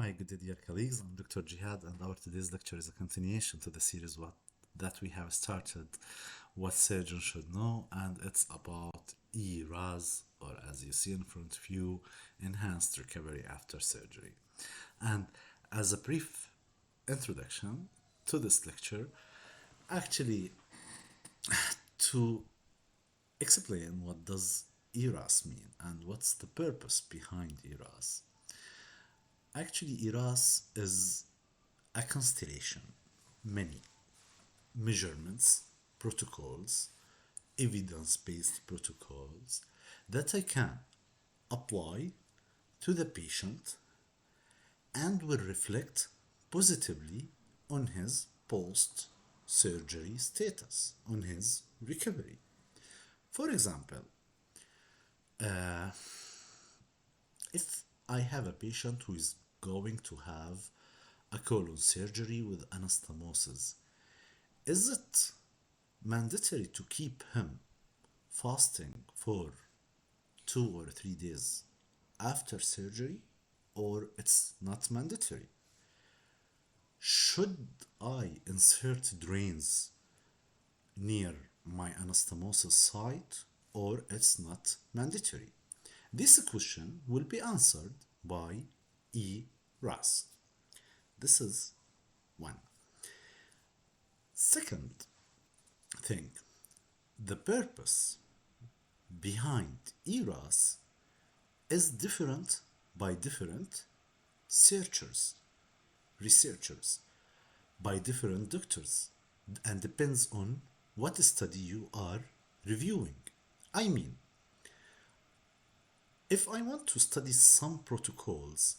Hi, good day, dear colleagues. I'm Dr. Jihad, and our today's lecture is a continuation to the series that we have started, What Surgeons Should Know, and it's about ERAS, or as you see in front of you, Enhanced Recovery After Surgery. And as a brief introduction to this lecture, actually, to explain what does ERAS mean and what's the purpose behind ERAS. Actually, ERAS is a constellation, many measurements, protocols, evidence based protocols that I can apply to the patient and will reflect positively on his post surgery status, on his recovery. For example, if I have a patient who is going to have a colon surgery with anastomosis, is it mandatory to keep him fasting for 2 or 3 days after surgery, or it's not mandatory? Should I insert drains near my anastomosis site, or it's not mandatory? This question will be answered by ERAS. This is one. Second thing, the purpose behind ERAS is different by different researchers, by different doctors, and depends on what study you are reviewing. I mean, if I want to study some protocols,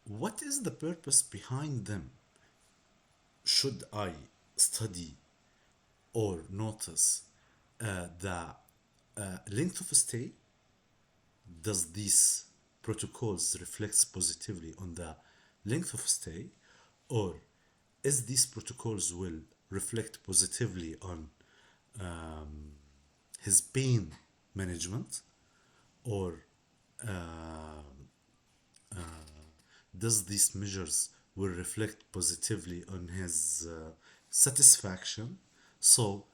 what is the purpose behind them? Should I study or notice the length of stay? Does these protocols reflect positively on the length of stay, or is these protocols will reflect positively on his pain management, or does these measures will reflect positively on his satisfaction? So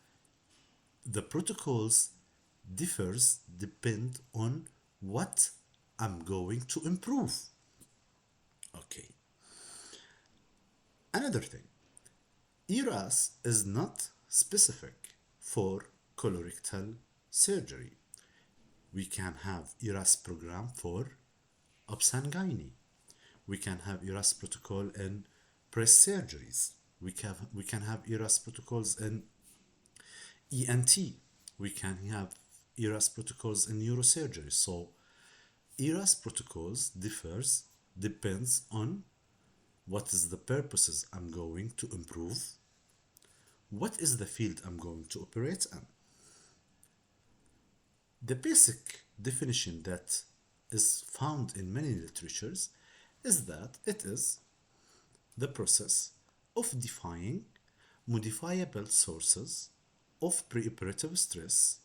the protocols depend on what I'm going to improve. Okay. Another thing, ERAS is not specific for colorectal surgery. We can have ERAS program for obs and gynae. We can have ERAS protocol in breast surgeries. We can have ERAS protocols in ENT. We can have ERAS protocols in neurosurgery. So ERAS protocols depends on what is the purposes I'm going to improve, what is the field I'm going to operate in. The basic definition that is found in many literatures is that it is the process of defining modifiable sources of preoperative stress.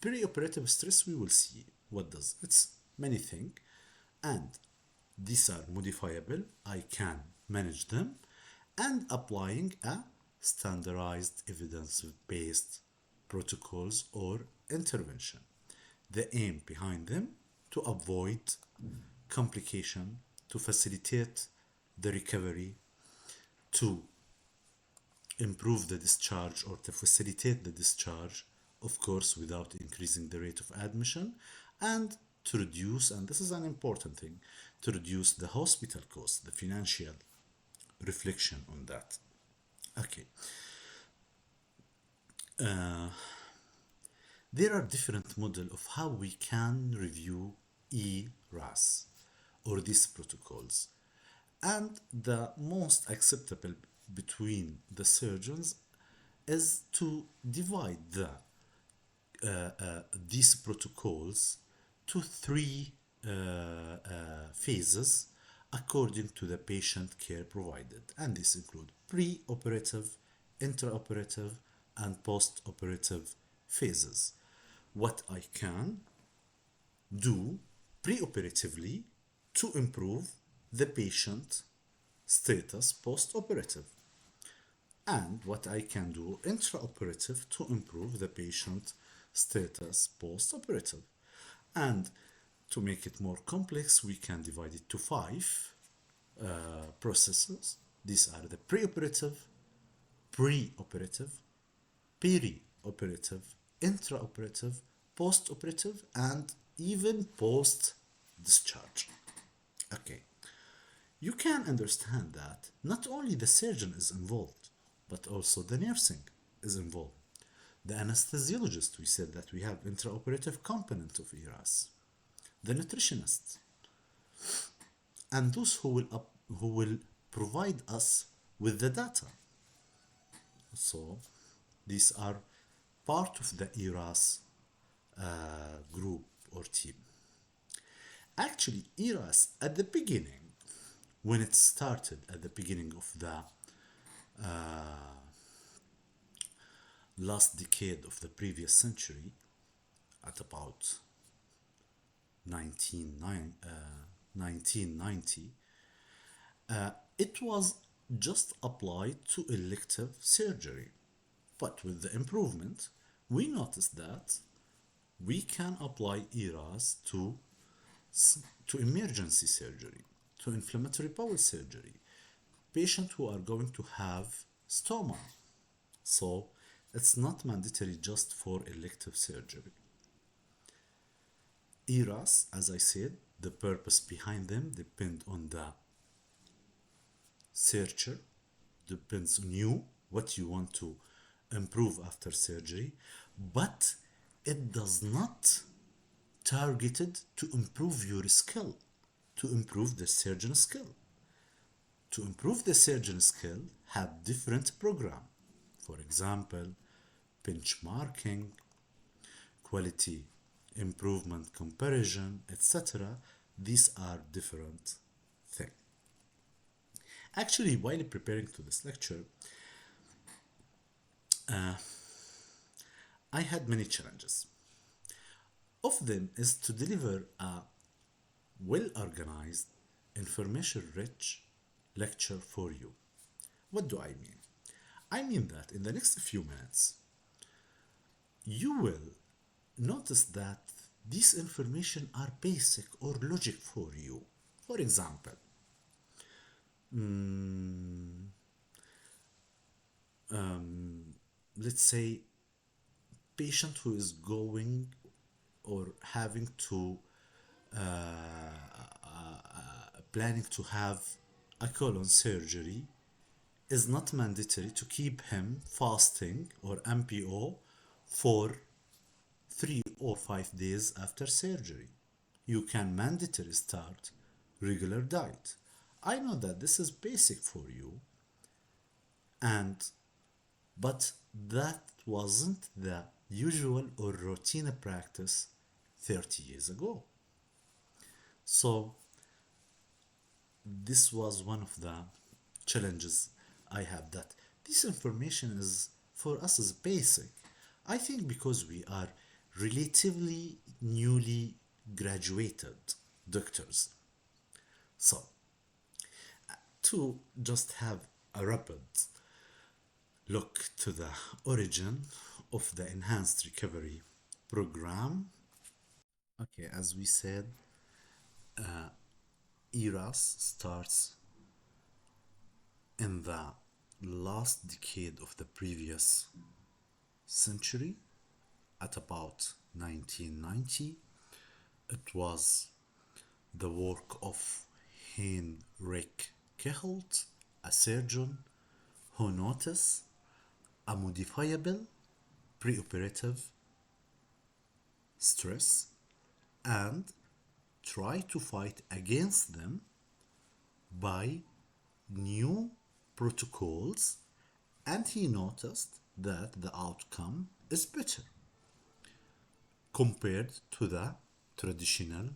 Preoperative stress, we will see what does. It's many things, and these are modifiable. I can manage them, and applying a standardized evidence-based protocols or intervention. The aim behind them to avoid complication, to facilitate the recovery, to improve the discharge or to facilitate the discharge, of course, without increasing the rate of admission, and to reduce, and this is an important thing, to reduce the hospital cost, the financial reflection on that. Okay. There are different models of how we can review ERAS or these protocols, and the most acceptable between the surgeons is to divide these protocols to three phases according to the patient care provided, and this include pre-operative, intraoperative, and post-operative phases. What I can do pre-operatively to improve the patient status post-operative and what I can do intraoperative to improve the patient status post-operative. And to make it more complex, we can divide it to five processes. These are the preoperative, perioperative, intraoperative, post-operative, and even post-discharge. Okay, you can understand that not only the surgeon is involved, but also the nursing is involved. The anesthesiologist, we said that we have intraoperative component of ERAS. The nutritionist, and those who will provide us with the data. So these are part of the ERAS group or team. Actually, ERAS at the beginning, when it started at the beginning of the last decade of the previous century, at about 1990, it was just applied to elective surgery. But with the improvement, we noticed that we can apply ERAS to emergency surgery, to inflammatory bowel surgery, patients who are going to have stoma. So it's not mandatory just for elective surgery. ERAS, as I said, the purpose behind them depend on the searcher, depends on you, what you want to improve after surgery, but it does not targeted to improve your skill, to improve the surgeon skill. To improve the surgeon skill, have different program. For example, benchmarking, quality improvement comparison, etc. These are different things. Actually, while preparing to this lecture, I had many challenges. Of them is to deliver a well-organized, information-rich lecture for you. What do I mean? I mean that in the next few minutes, you will notice that these information are basic or logic for you. For example, let's say patient who is going or having to planning to have a colon surgery is not mandatory to keep him fasting or MPO for 3 or 5 days after surgery. You can mandatory start regular diet. I know that this is basic for you, but that wasn't the usual or routine practice 30 years ago. So this was one of the challenges I have, that this information is for us is basic. I think because we are relatively newly graduated doctors. So to just have a rapid look to the origin of the enhanced recovery program. Okay, as we said, ERAS starts in the last decade of the previous century at about 1990. It was the work of Heinrich Kehlt, a surgeon who noticed a modifiable preoperative stress and try to fight against them by new protocols, and he noticed that the outcome is better compared to the traditional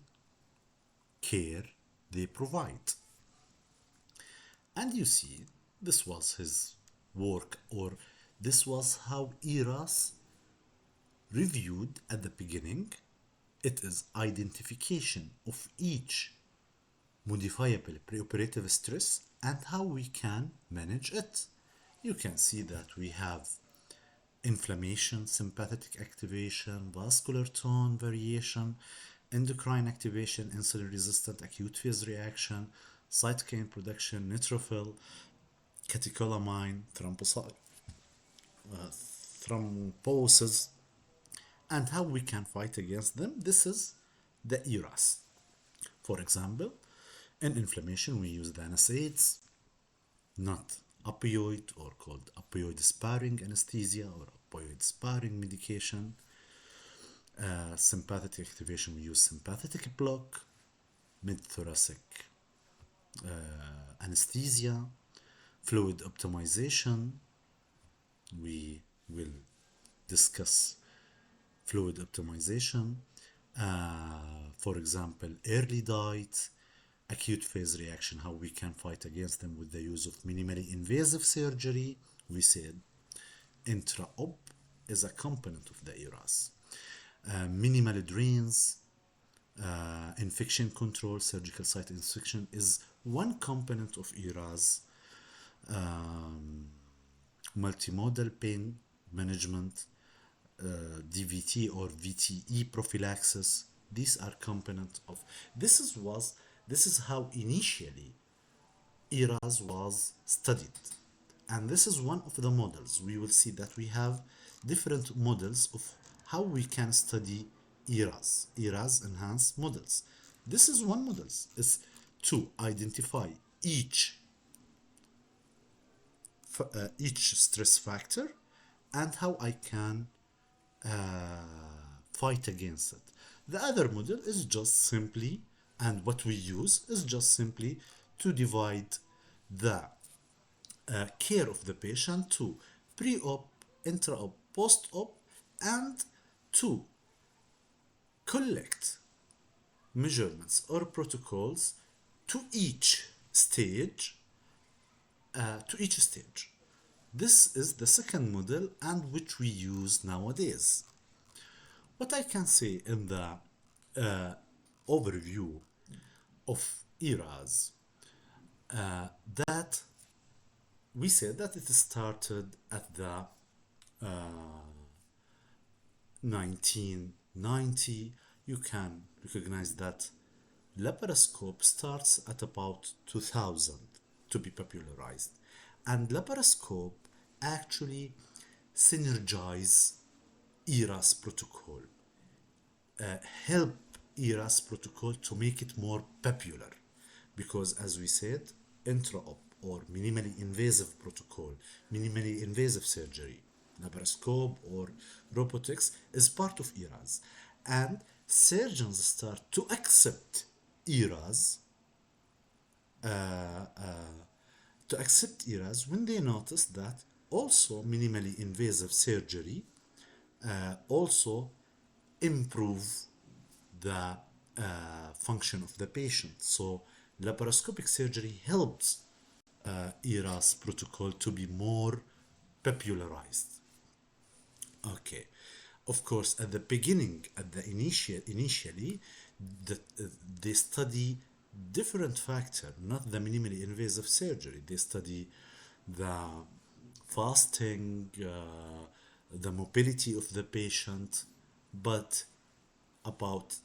care they provide. And you see, this was his work, or this was how ERAS reviewed at the beginning. It is identification of each modifiable preoperative stress, and how we can manage it. You can see that we have inflammation, sympathetic activation, vascular tone variation, endocrine activation, insulin resistant acute phase reaction, cytokine production, neutrophil, catecholamine, thrombosis, and how we can fight against them. This is the ERAS. For example, in inflammation, we use the NSAIDs, not opioid or called opioid sparing anesthesia or opioid sparing medication. Sympathetic activation, we use sympathetic block, mid-thoracic anesthesia, fluid optimization. We will discuss fluid optimization. For example, early diet, acute phase reaction, how we can fight against them with the use of minimally invasive surgery. We said intra-op is a component of the ERAS. Minimal drains, infection control, surgical site infection is one component of ERAS. Multimodal pain management, DVT or VTE prophylaxis. These are components of this is how initially ERAS was studied, and this is one of the models. We will see that we have different models of how we can study ERAS enhanced models. This is one model, is to identify each stress factor and how I can fight against it. The other model is just simply, and what we use is just simply to divide the care of the patient to pre-op, intra-op, post-op, and to collect measurements or protocols to each stage. This is the second model and which we use nowadays. What I can say in the overview of ERAS, that we said that it started at the 1990. You can recognize that laparoscope starts at about 2000 to be popularized, and laparoscope actually synergize ERAS protocol, help ERAS protocol to make it more popular, because as we said, intra-op or minimally invasive protocol, minimally invasive surgery, laparoscope or robotics is part of ERAS, and surgeons start to accept ERAS when they notice that also minimally invasive surgery also improve the function of the patient. So laparoscopic surgery helps ERAS protocol to be more popularized. Okay, of course, at the beginning, initially, they study different factor, not the minimally invasive surgery. They study the fasting, the mobility of the patient, but about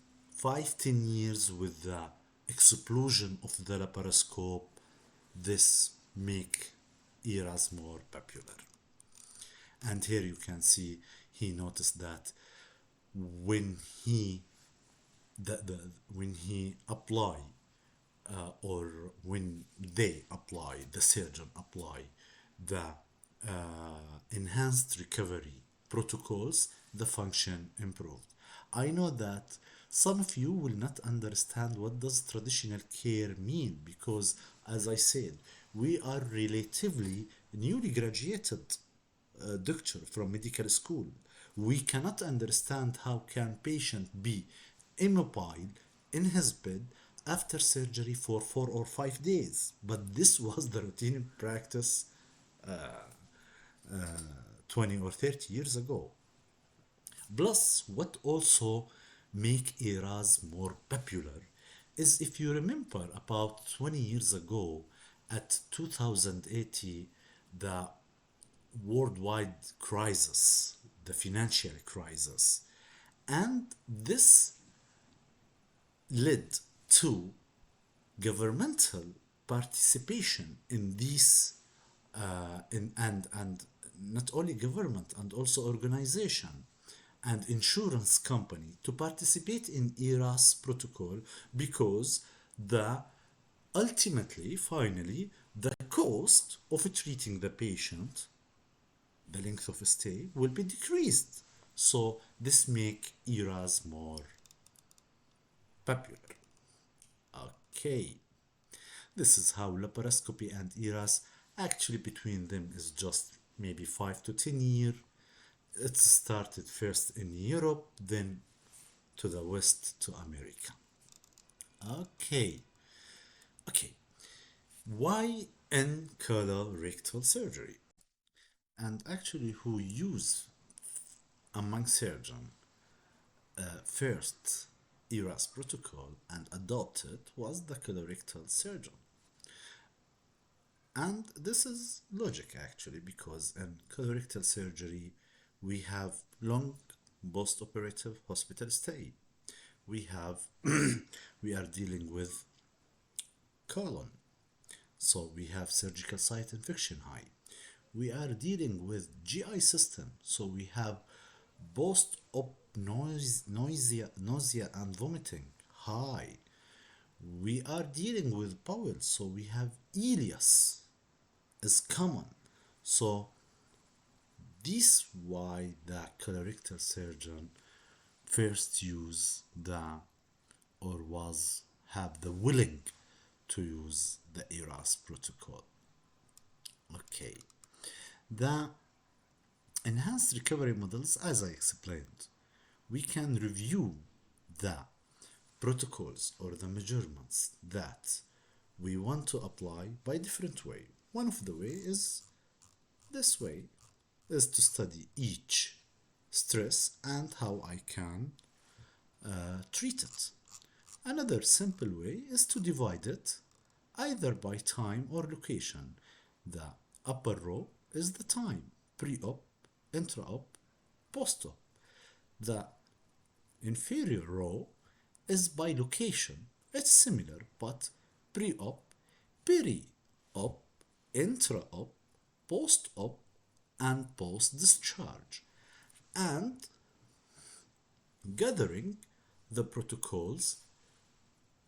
5-10 years with the explosion of the laparoscope, this make ERAS more popular. And here you can see he noticed that when he apply or when they apply, the surgeon apply the enhanced recovery protocols, the function improved. I know that some of you will not understand what does traditional care mean, because as I said, we are relatively newly graduated doctor from medical school. We cannot understand how can patient be immobile in his bed after surgery for 4 or 5 days, but this was the routine practice 20 or 30 years ago. Plus, what also make ERAS more popular is, if you remember, about 20 years ago at 2080, the worldwide crisis, the financial crisis, and this led to governmental participation in these and not only government and also organization and insurance company to participate in ERAS protocol, because the ultimately finally the cost of treating the patient, the length of stay, will be decreased. So this make ERAS more popular. Okay, this is how laparoscopy and ERAS, actually between them is just maybe 5 to 10 years. It started first in Europe, then to the West, to America. Okay, okay. Why in colorectal surgery? And actually, who use among surgeons first ERAS protocol and adopted was the colorectal surgeon. And this is logic actually, because in colorectal surgery we have long post-operative hospital stay. We have we are dealing with colon, so we have surgical site infection high. We are dealing with GI system, so we have post-op nausea and vomiting high. We are dealing with bowel, so we have ileus is common. So this why the colorectal surgeon first use the, or was have the willing to use the ERAS protocol. Okay, the enhanced recovery models, as I explained, we can review the protocols or the measurements that we want to apply by different way. One of the way is this way, is to study each stress and how I can treat it. Another simple way is to divide it either by time or location. The upper row is the time, pre-op, intra-op, post-op. The inferior row is by location. It's similar, but pre-op, peri-op, intra-op, post-op, and post-discharge. And gathering the protocols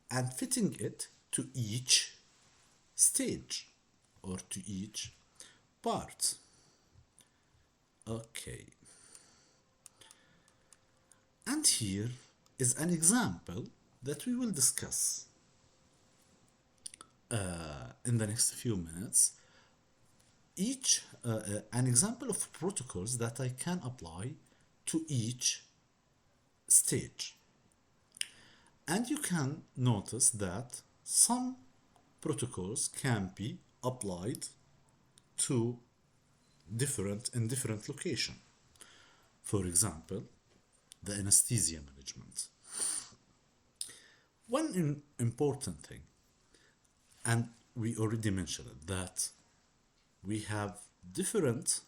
and fitting it to each stage or to each part. Okay. And here is an example that we will discuss in the next few minutes. Each an example of protocols that I can apply to each stage. And you can notice that some protocols can be applied to different location. For example, the anesthesia management. One important thing, and we already mentioned it, that we have different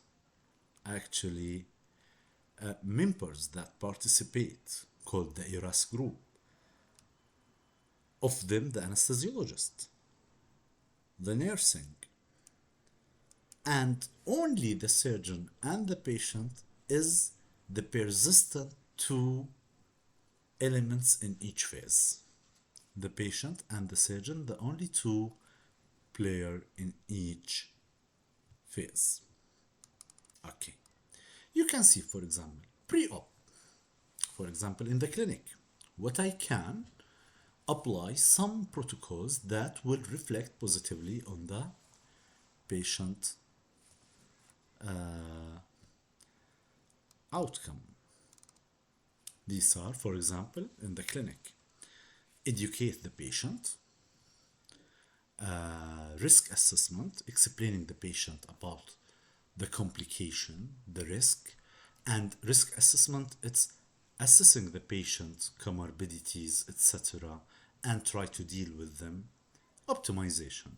actually members that participate, called the ERAS group. Of them, the anesthesiologist, the nursing, and only the surgeon and the patient is the persistent two elements in each phase. The patient and the surgeon, the only two player in each phase. Okay, you can see, for example, pre-op, for example, in the clinic, what I can apply some protocols that will reflect positively on the patient outcome. These are, for example, in the clinic, educate the patient, risk assessment, explaining the patient about the complication, the risk, and risk assessment, it's assessing the patient comorbidities, etc., and try to deal with them. Optimization,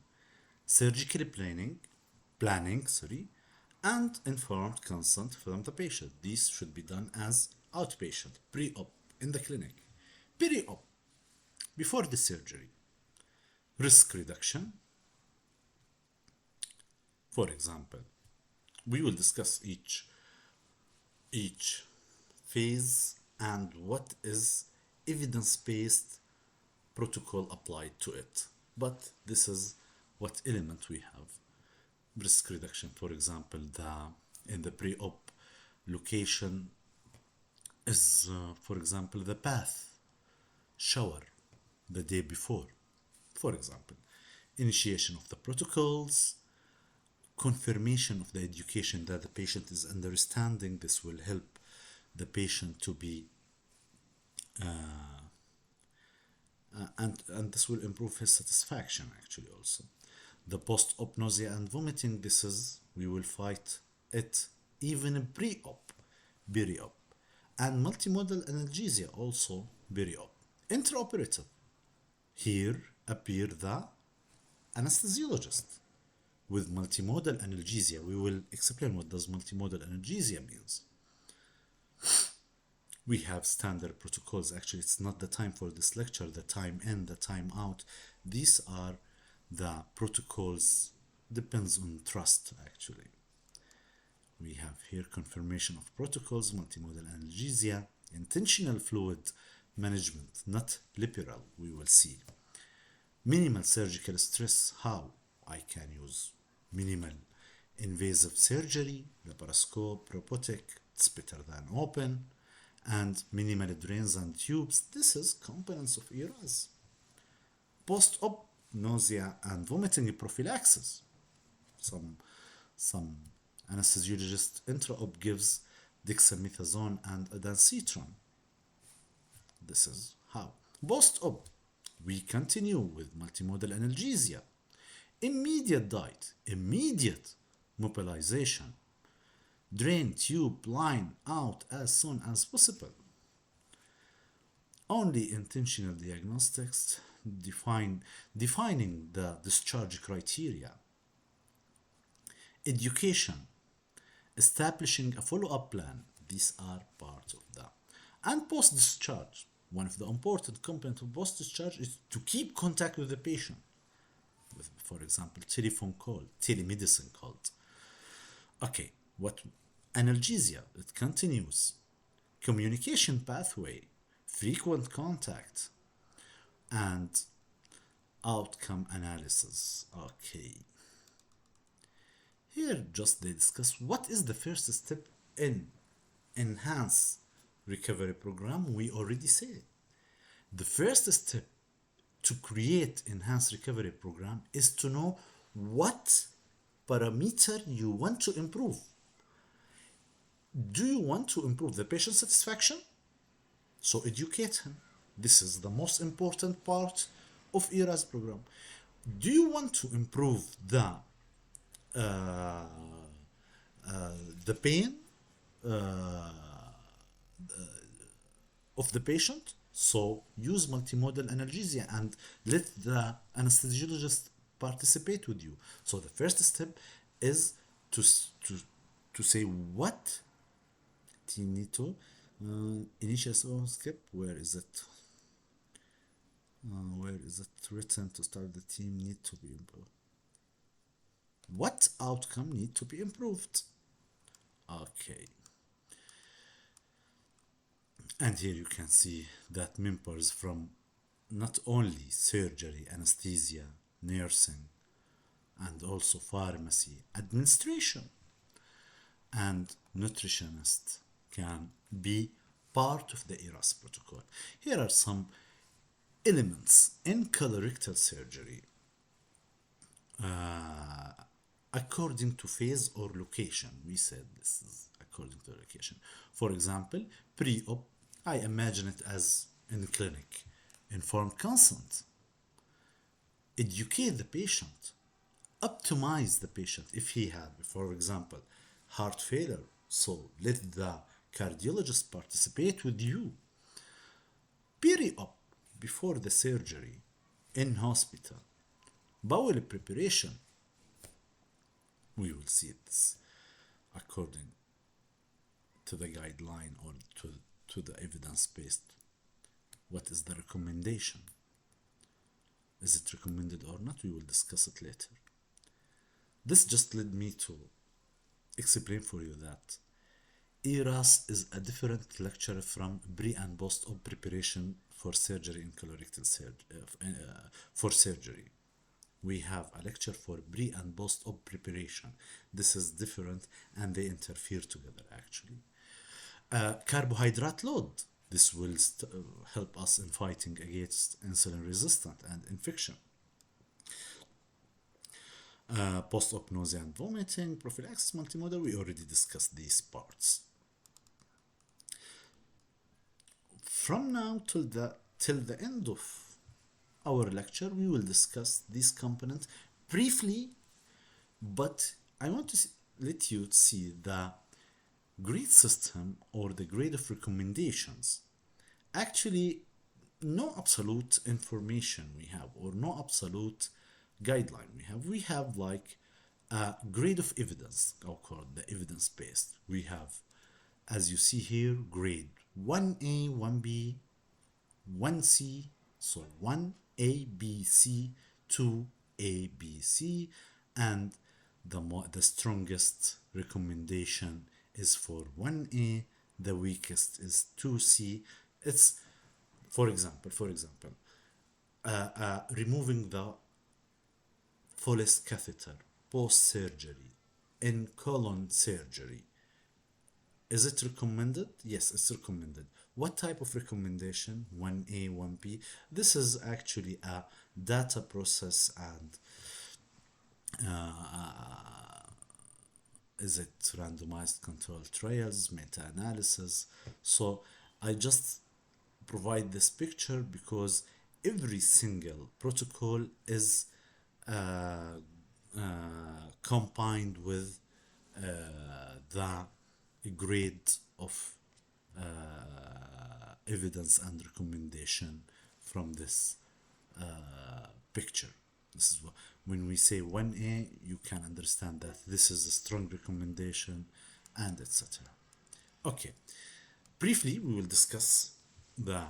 surgical planning, and informed consent from the patient. These should be done as outpatient, pre-op in the clinic, peri-op before the surgery. Risk reduction, for example, we will discuss each phase and what is evidence-based protocol applied to it. But this is what element we have. Risk reduction, for example, in the pre-op location is, for example, the bath, shower the day before, for example. Initiation of the protocols, confirmation of the education that the patient is understanding. This will help the patient to be and this will improve his satisfaction actually also. The post-op nausea and vomiting, this is, we will fight it even pre-op, peri-op, and multimodal analgesia also peri-op. Intraoperative, here appear the anesthesiologist. With multimodal analgesia, we will explain what does multimodal analgesia means. We have standard protocols. Actually, it's not the time for this lecture, the time in, the time out. These are the protocols, depends on trust actually. We have here confirmation of protocols, multimodal analgesia, intentional fluid management, not liberal, we will see. Minimal surgical stress, how I can use minimal invasive surgery, laparoscope, robotic, it's better than open, and minimal drains and tubes. This is components of ERAS. Post-op nausea and vomiting prophylaxis. Some anesthesiologist intra-op gives dexamethasone and ondansetron. This is how. Post-op, we continue with multimodal analgesia. Immediate diet, immediate mobilization. Drain, tube, line out as soon as possible. Only intentional diagnostics, defining the discharge criteria. Education, establishing a follow-up plan. These are part of that. And post-discharge, one of the important components of post-discharge is to keep contact with the patient. With, for example, telephone call, telemedicine called. Okay, what analgesia, it continues. Communication pathway, frequent contact, and outcome analysis. Okay. Here just they discuss what is the first step in enhanced recovery program. We already said the first step to create enhanced recovery program is to know what parameter you want to improve. Do you want to improve the patient satisfaction? So educate him. This is the most important part of ERAS program. Do you want to improve the pain of the patient? So use multimodal analgesia and let the anesthesiologist participate with you. So the first step is to say what you need to initial skip. Where is it? Where is it written? To start the team need to be improved. What outcome need to be improved? Okay. And here you can see that members from not only surgery, anesthesia, nursing, and also pharmacy, administration, and nutritionist can be part of the ERAS protocol. Here are some elements in colorectal surgery according to phase or location. We said this is according to location. For example, pre-op, I imagine it as in the clinic. Informed consent. Educate the patient. Optimize the patient if he had, for example, heart failure. So let the cardiologist participate with you. Peri-op, before the surgery in hospital. Bowel preparation, we will see this according to the guideline or to the evidence-based. What is the recommendation? Is it recommended or not? We will discuss it later. This just led me to explain for you that ERAS is a different lecture from pre and post-op preparation for surgery in colorectal for surgery. We have a lecture for pre and post-op preparation. This is different and they interfere together actually. Carbohydrate load. This will help us in fighting against insulin resistance and infection. Post-op nausea and vomiting, prophylaxis, multimodal, we already discussed these parts. From now till the end of our lecture, we will discuss these components briefly, but I want to let you see the grade system or the grade of recommendations. Actually, no absolute information we have or no absolute guideline we have. We have like a grade of evidence, I'll call it the evidence-based. We have, as you see here, grade 1A, 1B, 1C, so 1A, B, C, 2A, B, C, and the strongest recommendation is for 1A, the weakest is 2C. It's, for example, removing the Follis catheter post-surgery in colon surgery. Is it recommended? Yes, it's recommended. What type of recommendation? 1A, 1B. This is actually a data process and is it randomized controlled trials, meta-analysis? So I just provide this picture because every single protocol is combined with the grade of evidence and recommendation from this picture. This is when we say 1A, you can understand that this is a strong recommendation and etc. Okay, briefly we will discuss the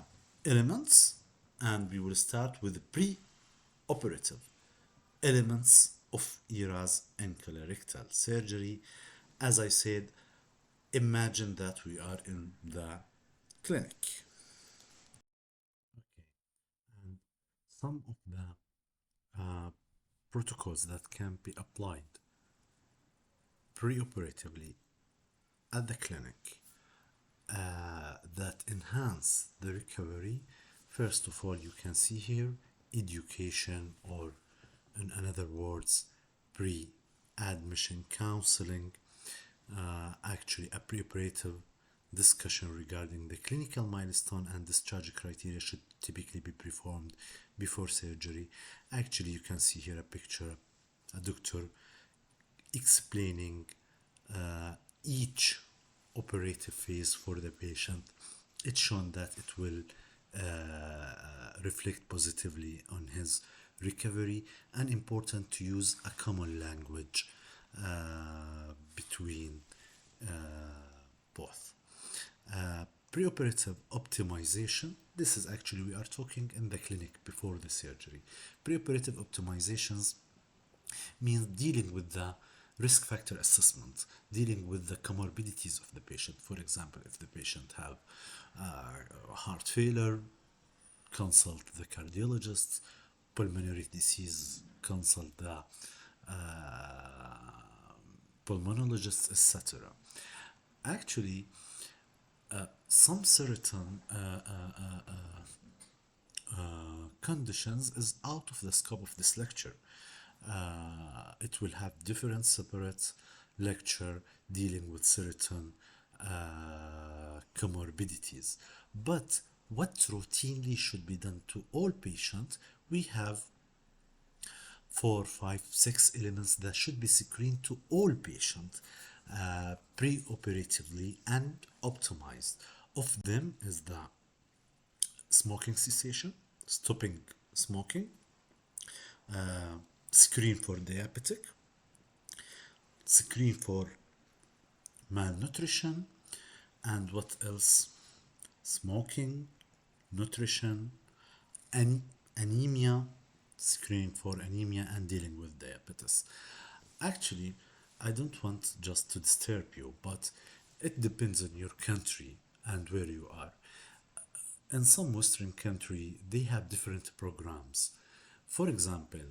elements and we will start with the pre-operative elements of ERAS and colorectal surgery. As I said, imagine that we are in the clinic. Okay, and some of the protocols that can be applied preoperatively at the clinic that enhance the recovery. First of all, you can see here education, or in other words, pre-admission counseling. Actually, a preoperative discussion regarding the clinical milestone and discharge criteria should typically be performed before surgery. Actually, you can see here a picture, a doctor explaining each operative phase for the patient. It's shown that it will reflect positively on his recovery, and important to use a common language between both. Preoperative optimization. This is actually, we are talking in the clinic before the surgery. Preoperative optimizations means dealing with the risk factor assessment, dealing with the comorbidities of the patient. For example, if the patient have heart failure, consult the cardiologist. Pulmonary disease, consult the pulmonologist, etc. Actually, some certain conditions is out of the scope of this lecture. It will have different separate lecture dealing with certain comorbidities. But what routinely should be done to all patients, we have 4, 5, 6 elements that should be screened to all patients pre-operatively and optimized. Of them is the smoking cessation. stopping smoking, screen for diabetic, screen for malnutrition, and what else? Smoking, nutrition, and anemia, screening for anemia, and dealing with diabetes. Actually, I don't want just to disturb you, but it depends on your country and where you are. In some Western country, they have different programs. For example,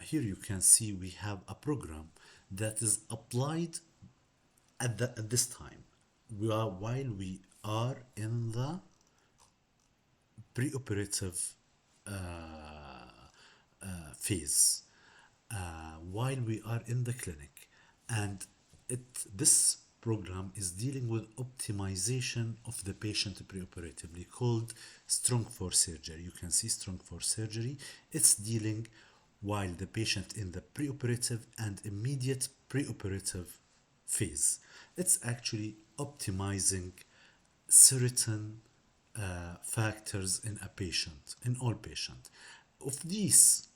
here you can see we have a program that is applied at this time. While we are in the preoperative phase, while we are in the clinic, and this program is dealing with optimization of the patient preoperatively, called strong for surgery. You can see strong for surgery. It's dealing while the patient in the preoperative and immediate preoperative phase. It's actually optimizing certain factors in a patient, in all patients. Of these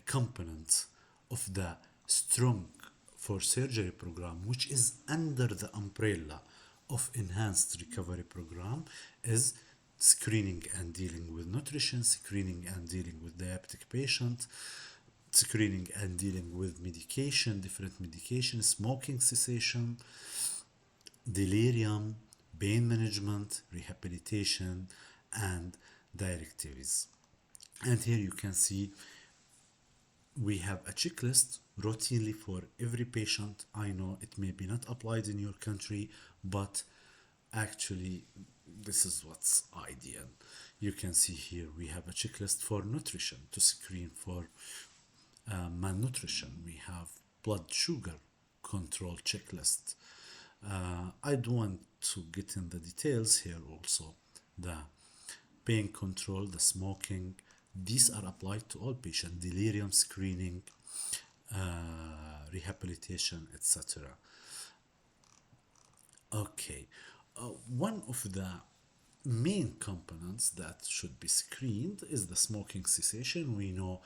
components of the strong for surgery program, which is under the umbrella of enhanced recovery program, is screening and dealing with nutrition, screening and dealing with diabetic patient, screening and dealing with medication, different medication, smoking cessation, delirium, pain management, rehabilitation, and directives. And here you can see we have a checklist routinely for every patient. I know it may be not applied in your country, but actually this is what's ideal. You can see here we have a checklist for nutrition to screen for malnutrition. We have blood sugar control checklist. I don't want to get in the details here. Also, the pain control, the smoking, these are applied to all patients. Delirium screening, rehabilitation, etc. Okay, one of the main components that should be screened is the smoking cessation. We know,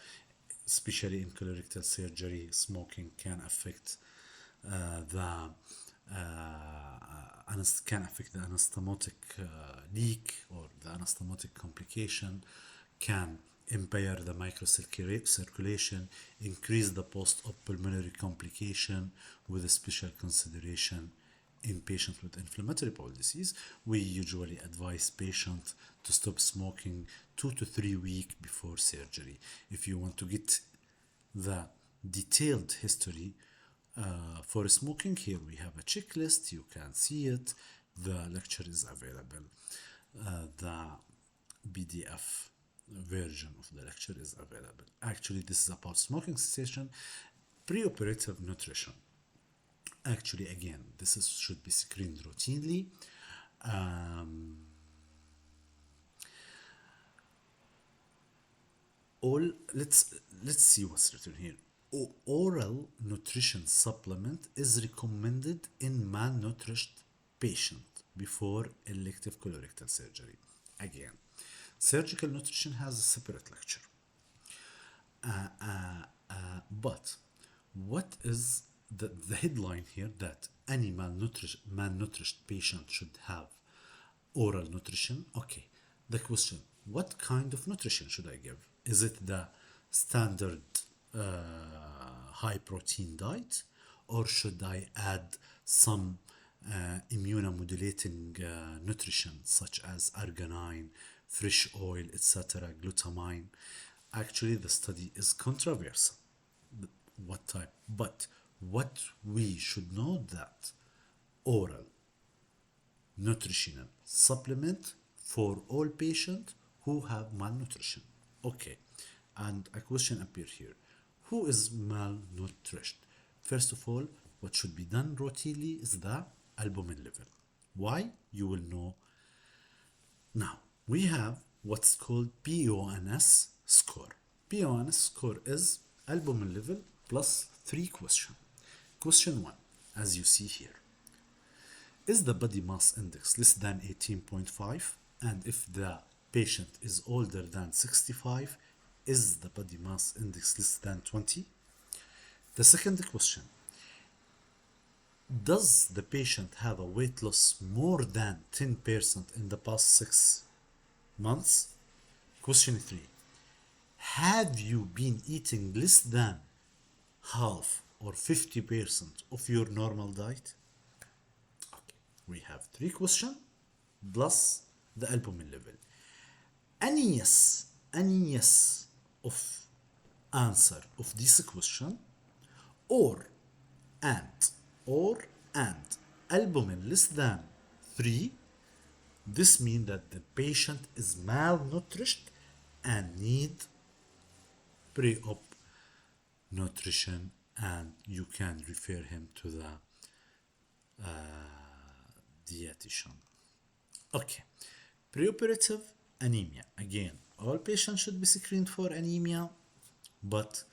especially in colorectal surgery, smoking can affect can affect the anastomotic leak, or the anastomotic complication, can impair the microcirculation, increase the post-op pulmonary complication, with a special consideration in patients with inflammatory bowel disease. We usually advise patients to stop smoking 2 to 3 weeks before surgery. If you want to get the detailed history for smoking, here we have a checklist. You can see it. The lecture is available. The PDF version of the lecture is available. Actually, this is about smoking cessation, preoperative nutrition. Actually, again, should be screened routinely. Let's see what's written here. Oral nutrition supplement is recommended in malnourished patient before elective colorectal surgery. Again, surgical nutrition has a separate lecture. But what is the headline here? That any malnourished patient should have oral nutrition. Okay, the question, what kind of nutrition should I give? Is it the standard high protein diet, or should I add some immunomodulating nutrition such as arginine, fish oil, etc., glutamine? Actually, the study is controversial. What type? But what we should know, that oral nutritional supplement for all patients who have malnutrition. Okay, and a question appear here. Who is malnourished? First of all, what should be done routinely is the albumin level. Why? You will know now. We have what's called PONS score. PONS score is albumin level plus 3 questions. Question 1, as you see here, is the body mass index less than 18.5? And if the patient is older than 65, is the body mass index less than 20? The second question, does the patient have a weight loss more than 10% in the past 6 months? Question 3, have you been eating less than half or 50% of your normal diet? Okay, we have 3 questions plus the albumin level. Any yes of answer of this question, or and albumin less than 3, this means that the patient is malnourished and need pre-op nutrition, and you can refer him to the dietitian. Okay, preoperative anemia. Again, all patients should be screened for anemia, but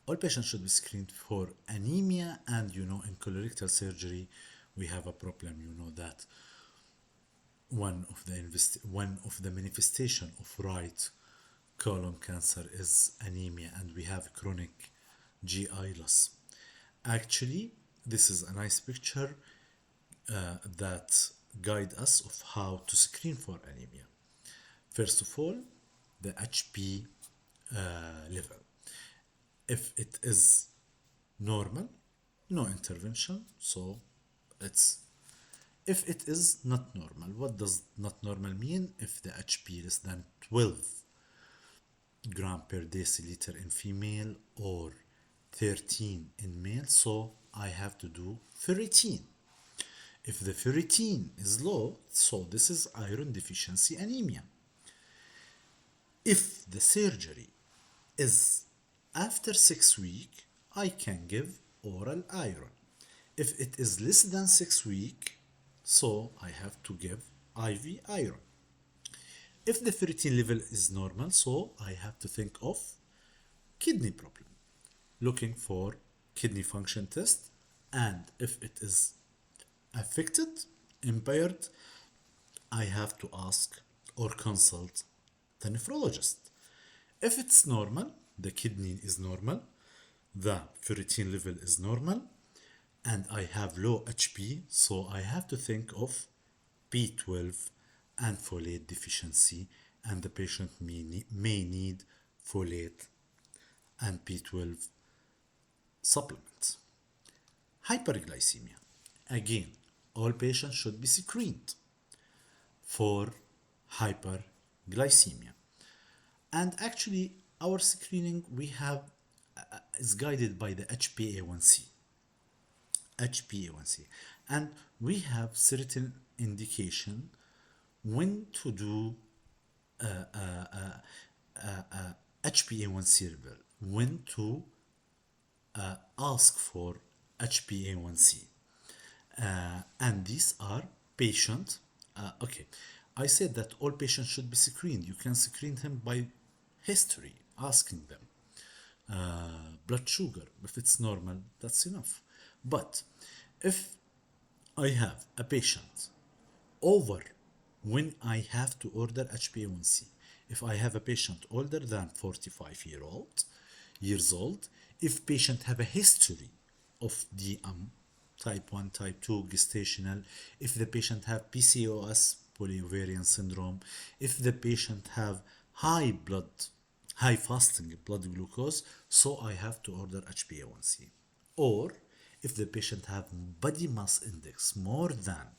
all patients should be screened for anemia. And in colorectal surgery we have a problem. That one of the manifestation of right colon cancer is anemia, and we have chronic GI loss. Actually, this is a nice picture that guide us of how to screen for anemia. First of all, the HP level. If it is normal, no intervention. So it's, if it is not normal, what does not normal mean? If the HP less than 12 gram per deciliter in female or 13 in male, so I have to do ferritin. If the ferritin is low, so this is iron deficiency anemia. If the surgery is after 6 weeks, I can give oral iron. If it is less than 6 weeks, so I have to give IV iron. If the ferritin level is normal, so I have to think of kidney problem, looking for kidney function test, and if it is affected, impaired, I have to ask or consult the nephrologist. If it's normal, the kidney is normal, the ferritin level is normal, and I have low HP, so I have to think of B12 and folate deficiency, and the patient may need folate and B12 supplements. Hyperglycemia. Again, all patients should be screened for hyperglycemia. And actually, our screening we have is guided by the HbA1c. HbA1c. And we have certain indication when to do HbA1c level, when to ask for HbA1c. And these are patient. Okay, I said that all patients should be screened. You can screen them by history, asking them blood sugar. If it's normal, that's enough. But if I have a patient over when I have to order HbA1c, if I have a patient older than 45 years old, if patient have a history of DM, type 1, type 2, gestational, if the patient have PCOS, polyovarian syndrome, if the patient have high fasting blood glucose, so I have to order HbA1c. Or if the patient have body mass index more than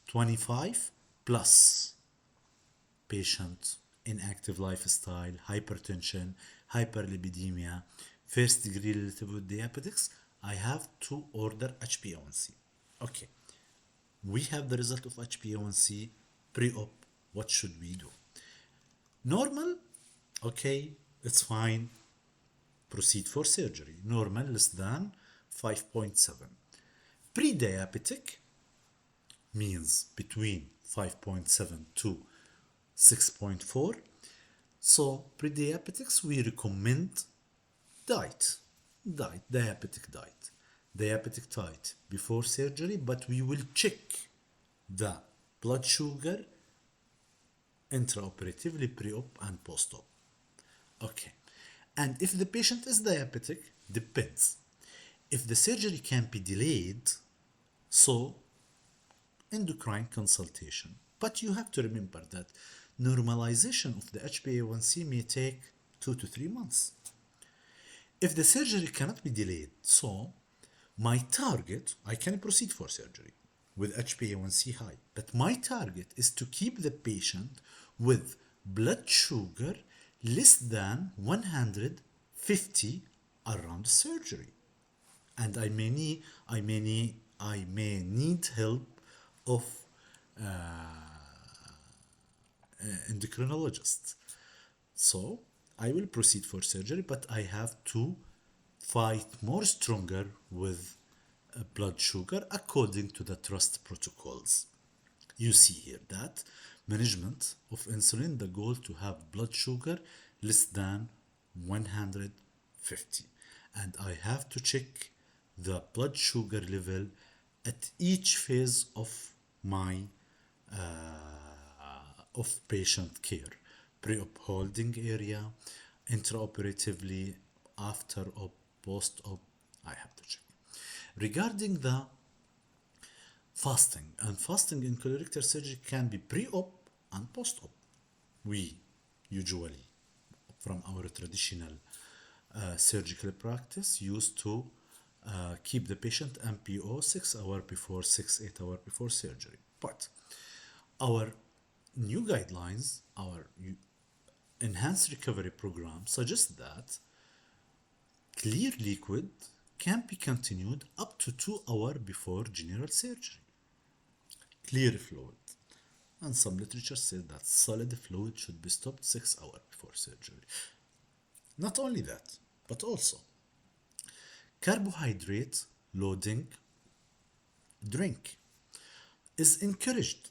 25 plus, patient inactive lifestyle, hypertension, hyperlipidemia, first degree relative diabetics, I have to order HbA1c. Okay, we have the result of HbA1c pre-op. What should we do? Normal, okay, it's fine. Proceed for surgery. Normal less than 5.7. Pre-diabetic means between 5.7 to 6.4. So pre-diabetics we recommend diabetic diet before surgery, but we will check the blood sugar intraoperatively, pre-op and post-op. Okay. And if the patient is diabetic, depends. If the surgery can be delayed, so endocrine consultation. But you have to remember that normalization of the HbA1c may take 2 to 3 months. If the surgery cannot be delayed, so my target, I can proceed for surgery with HbA1c high, but my target is to keep the patient with blood sugar less than 150 around surgery. And I may need help of endocrinologists. So I will proceed for surgery, but I have to fight more stronger with blood sugar according to the trust protocols. You see here that management of insulin, the goal to have blood sugar less than 150. And I have to check the blood sugar level at each phase of my of patient care, pre-op holding area, intraoperatively, after op, post-op, I have to check. Regarding the fasting, and fasting in colorectal surgery can be pre-op and post-op. We usually, from our traditional surgical practice, used to keep the patient MPO 6 hours before, 6-8 hours before surgery. But our new guidelines, our enhanced recovery program suggests that clear liquid can be continued up to 2 hours before general surgery. Clear fluid. And some literature says that solid fluid should be stopped 6 hours before surgery. Not only that, but also carbohydrate loading drink is encouraged,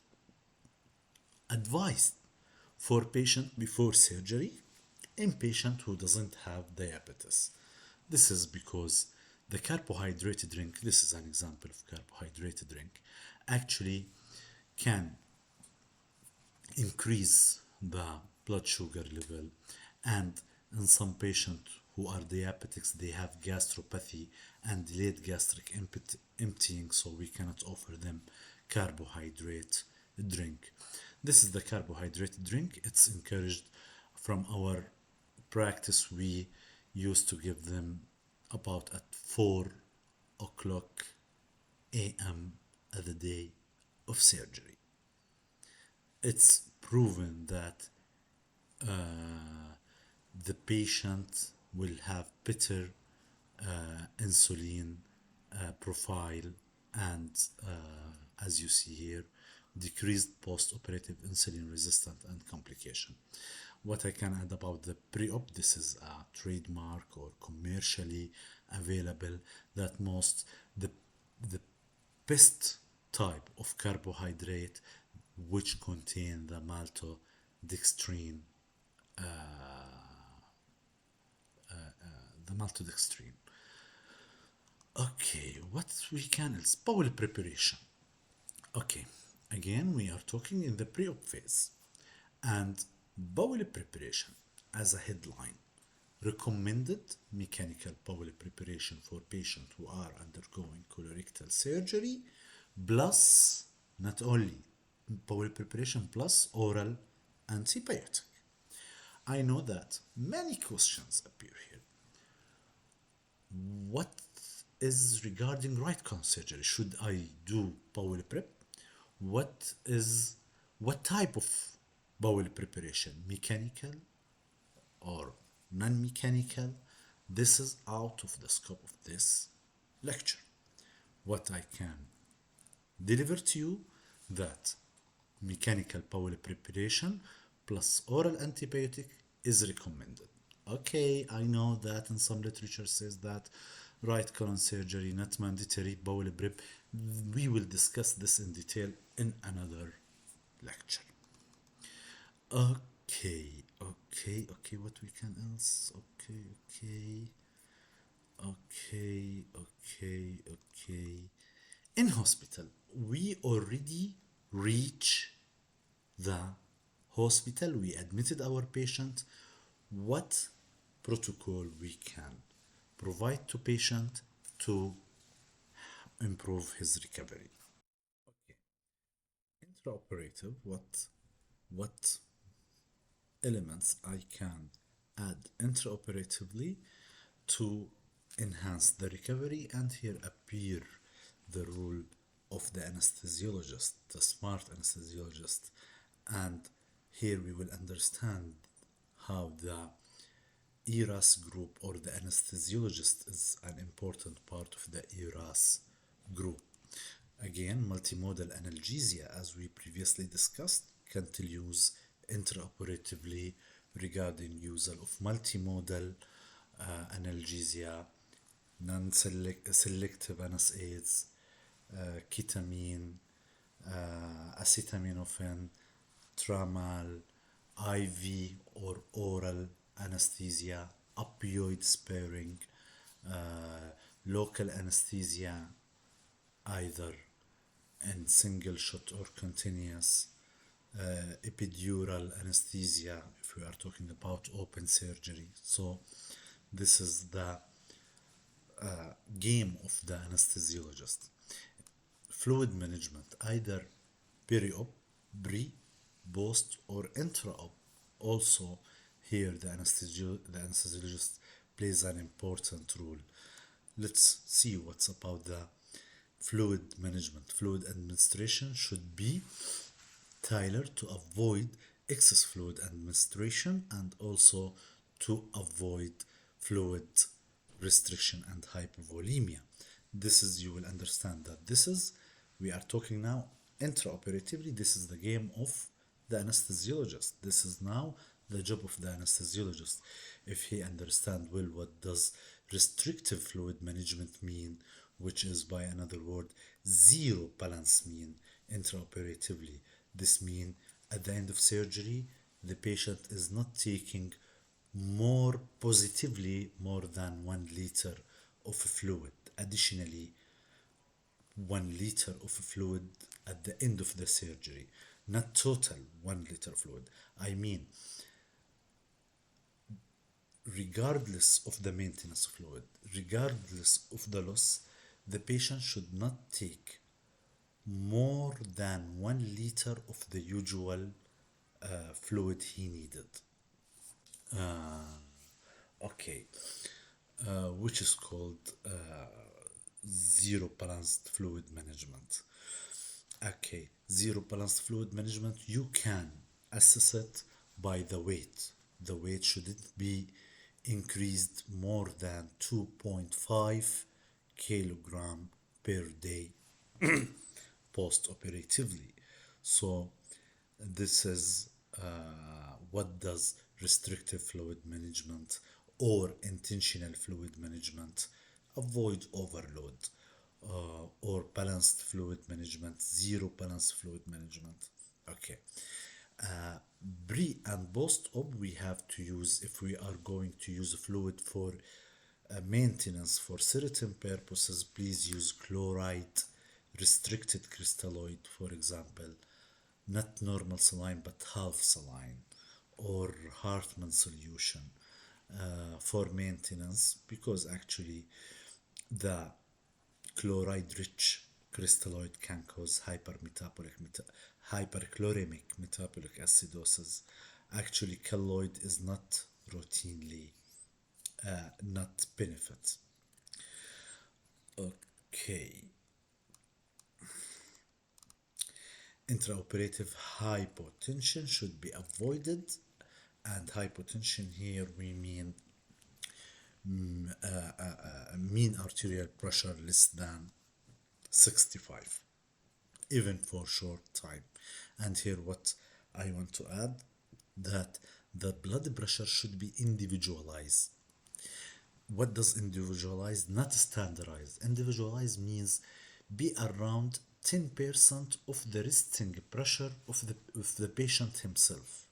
advised for patient before surgery in patient who doesn't have diabetes. This is because the carbohydrate drink, this is an example of carbohydrate drink, actually can increase the blood sugar level, and in some patients who are diabetics, they have gastropathy and delayed gastric emptying, so we cannot offer them carbohydrate drink. This is the carbohydrate drink. It's encouraged. From our practice, we used to give them about at 4 o'clock a.m. at the day of surgery. It's proven that the patient will have better insulin profile, and as you see here, decreased post-operative insulin resistance and complication. What I can add about the pre-op, this is a trademark or commercially available, that most the best type of carbohydrate which contain the maltodextrin, Okay, what we can else? Bowel preparation. Okay, again we are talking in the pre-op phase, and bowel preparation as a headline. Recommended mechanical bowel preparation for patients who are undergoing colorectal surgery, plus not only bowel preparation plus oral antibiotic. I know that many questions appear here. What is regarding right colon surgery? Should I do bowel prep? What type of bowel preparation? Mechanical or non-mechanical? This is out of the scope of this lecture. What I can deliver to you, that mechanical bowel preparation plus oral antibiotic is recommended. Okay, I know that in some literature says that right colon surgery not mandatory, bowel prep. We will discuss this in detail in another lecture. Okay, what we can else? Okay. In hospital, we already reach the hospital, we admitted our patient, what protocol we can provide to patient to improve his recovery. Okay. Intraoperative, what elements I can add intraoperatively to enhance the recovery, and here appear the role of the anesthesiologist, the smart anesthesiologist, and here we will understand how the ERAS group or the anesthesiologist is an important part of the ERAS group. Again, multimodal analgesia, as we previously discussed, can tell use intraoperatively regarding use of multimodal analgesia, non-selective NSAIDs, ketamine, acetaminophen, tramal, IV or oral anesthesia, opioid sparing, local anesthesia, either in single shot or continuous, epidural anesthesia if we are talking about open surgery. So this is the game of the anesthesiologist. Fluid management, either peri-op, pre, post, or intra-op. Also, here the anesthesiologist plays an important role. Let's see what's about the fluid management. Fluid administration should be tailored to avoid excess fluid administration and also to avoid fluid restriction and hypovolemia. This is, you will understand that this is, we are talking now intraoperatively, this is the game of the anesthesiologist. This is now the job of the anesthesiologist. If he understand well what does restrictive fluid management mean, which is by another word zero balance mean intraoperatively. This means at the end of surgery the patient is not taking more positively more than 1 liter of fluid. Additionally, 1 liter of fluid at the end of the surgery, not total 1 liter fluid. I mean, regardless of the maintenance of fluid, regardless of the loss, the patient should not take more than 1 liter of the usual fluid he needed. Okay, which is called zero balanced fluid management. Okay, zero balanced fluid management, you can assess it by the weight. The weight shouldn't be increased more than 2.5 kilogram per day post-operatively. So this is what does restrictive fluid management or intentional fluid management. Avoid overload, or balanced fluid management, zero balanced fluid management. Okay. Pre and post op, we have to use, if we are going to use fluid for maintenance for certain purposes, please use chloride restricted crystalloid, for example, not normal saline but half saline, or Hartmann solution for maintenance, because actually the chloride rich crystalloid can cause hyperchloremic metabolic acidosis. Actually, colloid is not routinely not benefit. Okay. Intraoperative hypotension should be avoided, and hypotension here we mean mean arterial pressure less than 65, even for short time. And here what I want to add, that the blood pressure should be individualized. What does individualized? Not standardized. Individualized means be around 10% of the resting pressure of the patient himself,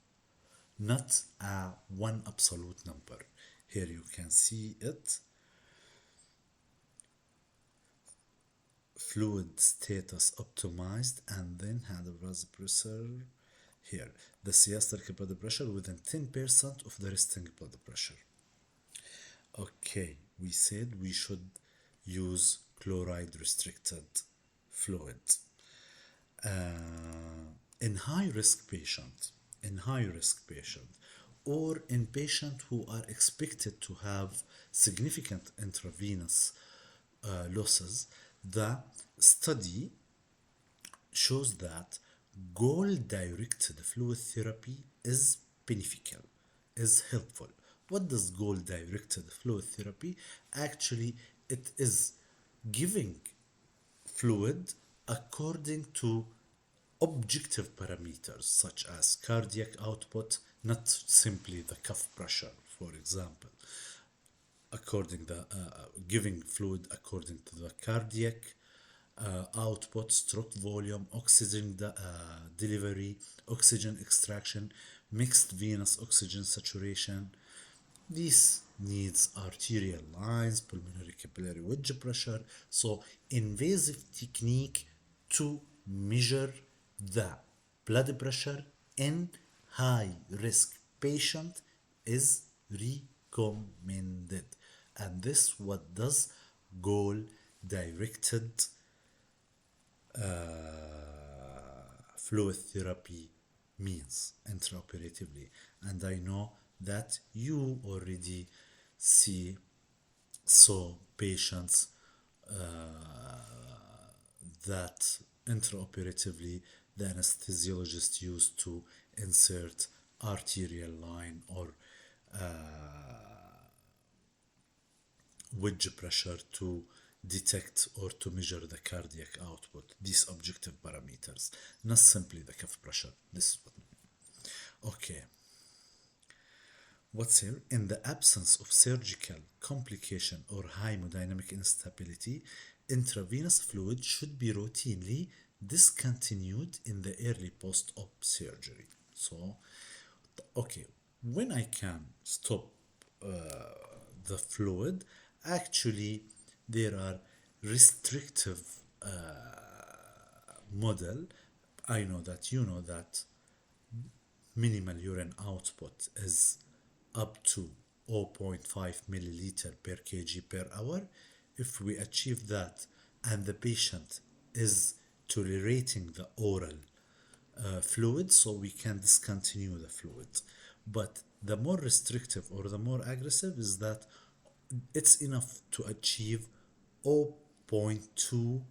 not a one absolute number. Here you can see it. fluid status optimized, and then had a blood pressure here, the systolic blood pressure within 10% of the resting blood pressure. Okay, we said we should use chloride restricted fluid. In high risk patient, or in patients who are expected to have significant intravenous losses, the study shows that goal-directed fluid therapy is beneficial, is helpful. What does goal-directed fluid therapy? Actually, it is giving fluid according to objective parameters such as cardiac output, not simply the cuff pressure, for example. Giving fluid according to the cardiac output, stroke volume, oxygen delivery, oxygen extraction, mixed venous oxygen saturation. This needs arterial lines, pulmonary capillary wedge pressure. So invasive technique to measure the blood pressure in high risk patient is recommended. And this what does goal directed fluid therapy means intraoperatively. And I know that you already saw patients that intraoperatively the anesthesiologist used to insert arterial line or wedge pressure to detect or to measure the cardiac output, these objective parameters, not simply the cuff pressure. This is what. Okay. What's here? In the absence of surgical complication or hemodynamic instability, intravenous fluid should be routinely discontinued in the early post-op surgery. So, okay, when I can stop the fluid, actually there are restrictive model. I know that you know that minimal urine output is up to 0.5 milliliter per kg per hour. If we achieve that and the patient is tolerating the oral fluid, so we can discontinue the fluid. But the more restrictive or the more aggressive is that it's enough to achieve 0.2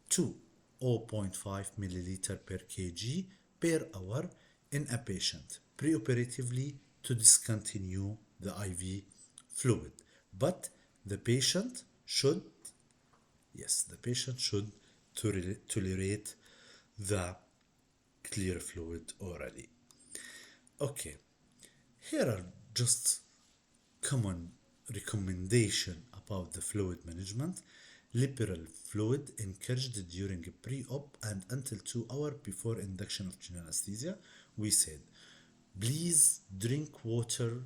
to 0.5 milliliter per kg per hour in a patient preoperatively to discontinue the IV fluid. But the patient should tolerate the clear fluid orally. Okay, here are just common recommendation about the fluid management. Liberal fluid encouraged during pre-op and until 2 hours before induction of general anesthesia. We said, please drink water.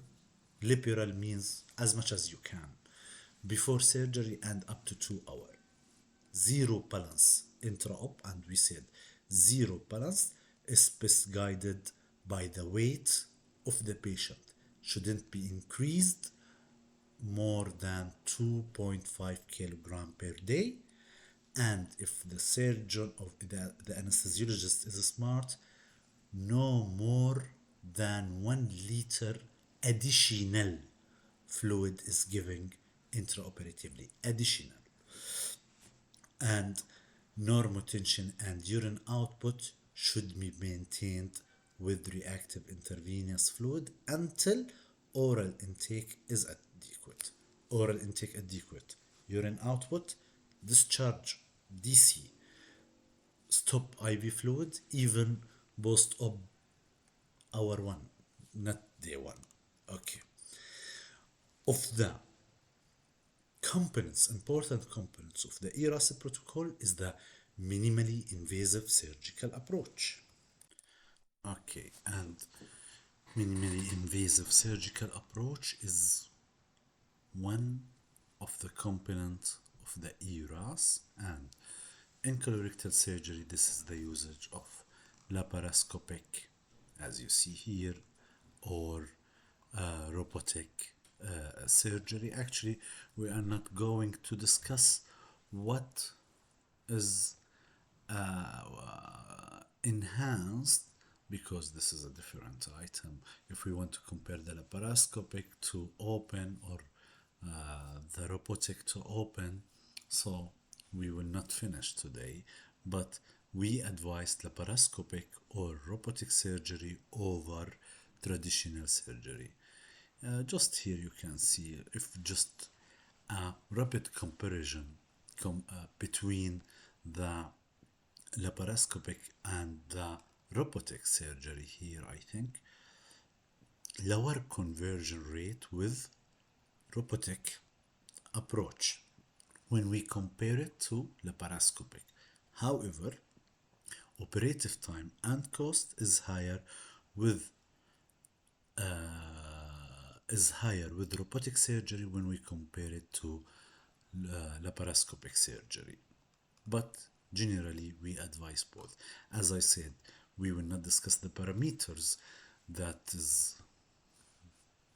Liberal means as much as you can before surgery and up to 2 hours. Zero balance intra-op, and we said zero balance is best guided by the weight of the patient. Shouldn't be increased more than 2.5 kilogram per day, and if the surgeon or the anesthesiologist is smart, no more than 1 liter additional fluid is giving intraoperatively, additional. And normotension and urine output should be maintained with reactive intravenous fluid until oral intake is adequate. Oral intake adequate. Urine output, discharge, DC. Stop IV fluid even post-op hour 1, not day 1. Okay. Of the important components of the ERAS protocol is the minimally invasive surgical approach. Okay, and minimally invasive surgical approach is one of the components of the ERAS, and In colorectal surgery, this is the usage of laparoscopic, as you see here, or robotic surgery. Actually, we are not going to discuss what is enhanced because this is a different item. If we want to compare the laparoscopic to open or the robotic to open, so we will not finish today, but we advise laparoscopic or robotic surgery over traditional surgery. Just here you can see if just a rapid comparison between the laparoscopic and the robotic surgery here, I think lower conversion rate with robotic approach when we compare it to laparoscopic. However, operative time and cost is higher with robotic surgery when we compare it to laparoscopic surgery. But generally, we advise both. As I said, we will not discuss the parameters. That is,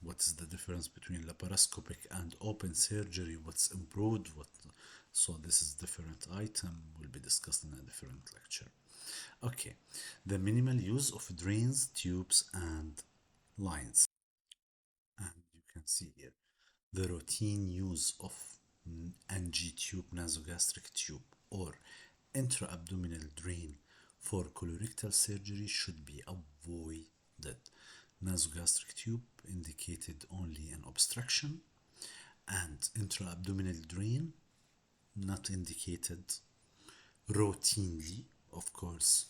what is the difference between laparoscopic and open surgery? What's improved? So this is different item. Will be discussed in a different lecture. Okay, the minimal use of drains, tubes, and lines. And you can see here the routine use of NG tube, nasogastric tube, or intra-abdominal drain for colorectal surgery should be avoided. Nasogastric tube indicated only in obstruction, and intra-abdominal drain not indicated routinely. Of course,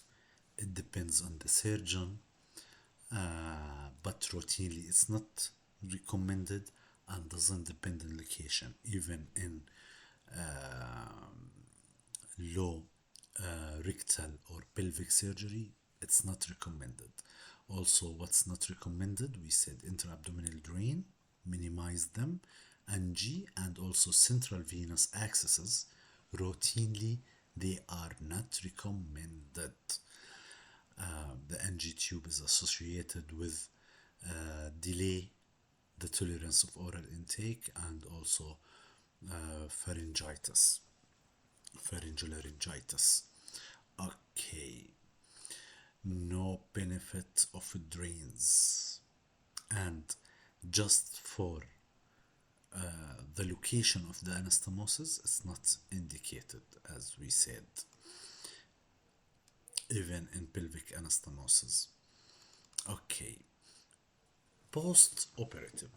it depends on the surgeon, but routinely it's not recommended and doesn't depend on location. Even in low rectal or pelvic surgery, it's not recommended. Also, what's not recommended, we said intra-abdominal drain, minimize them, NG, and also central venous accesses. Routinely, they are not recommended. The NG tube is associated with delay the tolerance of oral intake and also pharyngitis, pharyngolaryngitis. Okay, no benefit of drains, and just for the location of the anastomosis, it's not indicated, as we said, even in pelvic anastomosis. Okay, post-operative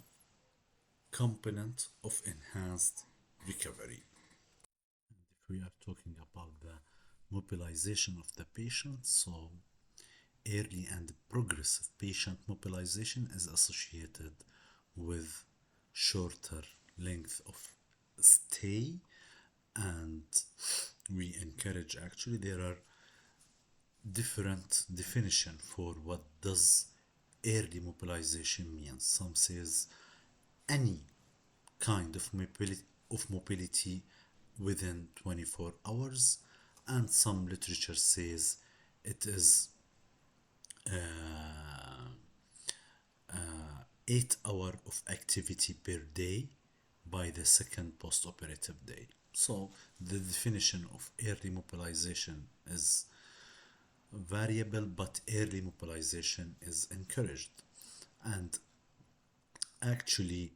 component of enhanced recovery. And if we are talking about the mobilization of the patient, so early and progressive patient mobilization is associated with shorter length of stay, and we encourage, actually there are different definition for what does early mobilization means. Some says any kind of mobility within 24 hours, and some literature says it is 8 hours of activity per day by the second post-operative day. So the definition of early mobilization is variable, but early mobilization is encouraged. And actually,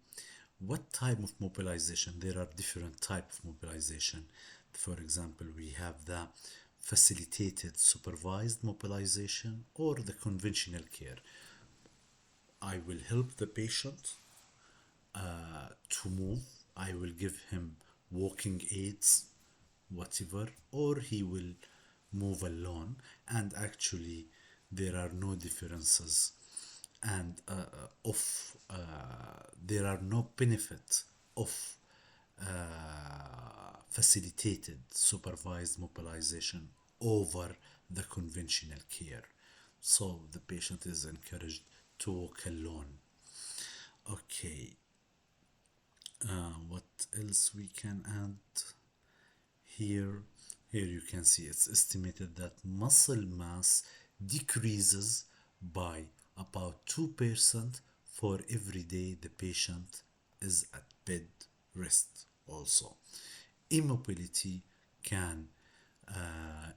what type of mobilization? There are different types of mobilization. For example, we have the facilitated supervised mobilization or the conventional care. I will help the patient to move. I will give him walking aids, whatever, or he will move alone. And actually, there are no differences, and there are no benefit of facilitated supervised mobilization over the conventional care. So the patient is encouraged to walk alone. Okay, what else we can add here? Here you can see it's estimated that muscle mass decreases by about 2% for every day the patient is at bed rest. Also, immobility can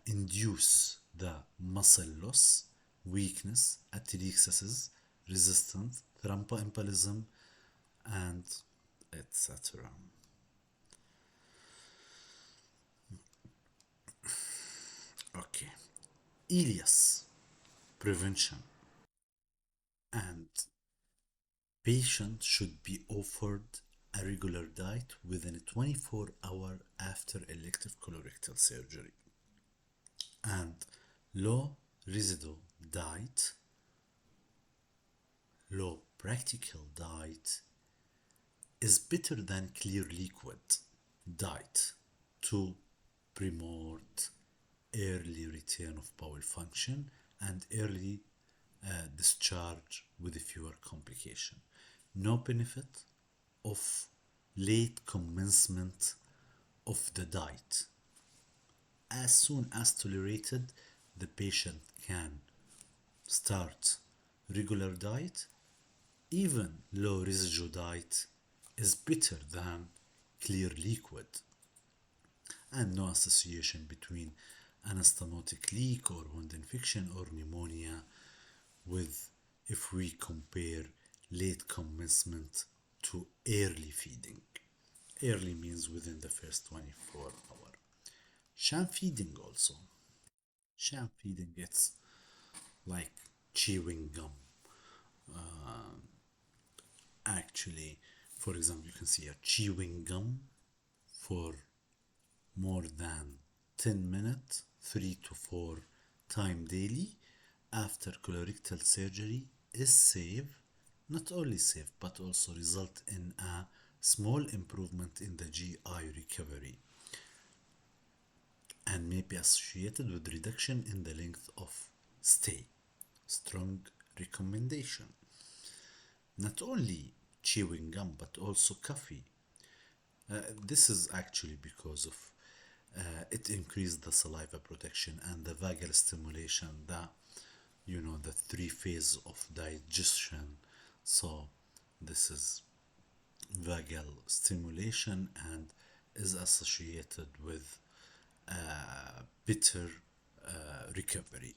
induce the muscle loss, weakness, atelesis, resistance, thromboembolism, and etc. Okay, ERAS prevention, and patients should be offered a regular diet within 24 hours after elective colorectal surgery, and low residual diet, low practical diet is better than clear liquid diet to promote early return of bowel function and early discharge with fewer complication. No benefit of late commencement of the diet. As soon as tolerated, the patient can start regular diet. Even low residue diet is better than clear liquid, and no association between anastomotic leak or wound infection or pneumonia with if we compare late commencement to early feeding. Early means within the first 24 hours. Sham feeding also. Sham feeding, it's like chewing gum. Actually, for example, you can see a chewing gum for more than 10 minutes, 3 to 4 times daily after colorectal surgery is safe, not only safe but also result in a small improvement in the GI recovery and may be associated with reduction in the length of stay. Strong recommendation. Not only chewing gum but also coffee. This is actually because of it increased the saliva protection and the vagal stimulation, the three phases of digestion. So this is vagal stimulation and is associated with better recovery.